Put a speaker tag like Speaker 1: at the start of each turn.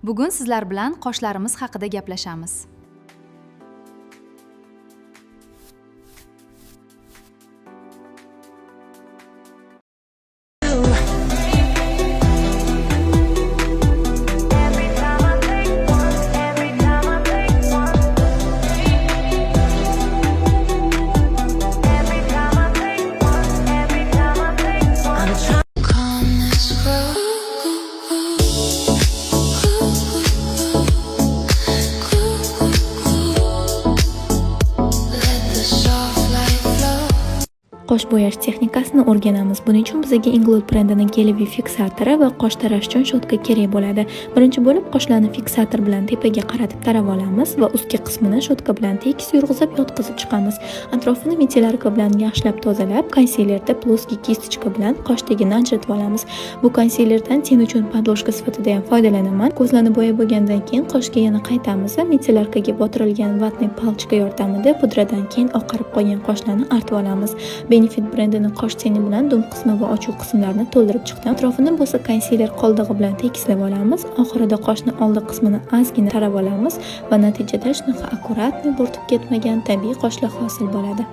Speaker 1: Bugun sizlar bilan qoshlarimiz haqida gaplashamiz.
Speaker 2: Qosh bo'yash texnikasini o'rganamiz. Buning uchun bizga Inglot brendining Kelevi fiksatori va qosh tarash uchun shotka kerak bo'ladi. Birinchi bo'lib qoshlarni fiksator bilan tepaga qaratib tarab olamiz va ustki qismini shotka bilan tekis yurg'izib yotqizib chiqamiz. Atrofini metallarka bilan yaxshilab tozalab, konsilerda ploskiy kistichka bilan qosh tegini ajratib olamiz. Bu konsilerdan sen uchun podloshka sifatida ham foydalanaman. Ko'zlarni bo'yab bo'lgandan keyin qoshga yana qaytamiz va metallarkaga botirilgan vatniy palchka yordamida pudradan keyin oqarib qolgan qoshlarni artib olamiz. Benefit brendining qosh teni bilan dum qismi va ochuq qismlarini to'ldirib chiqdim. Atrofini bo'lsa konsiler qoldig'i bilan tekislab olamiz. Oxirida qoshning oldi qismini ozgina tarab olamiz va natijada shunaqa akkuratni bo'rtib ketmagan tabiiy qoshlar hosil bo'ladi.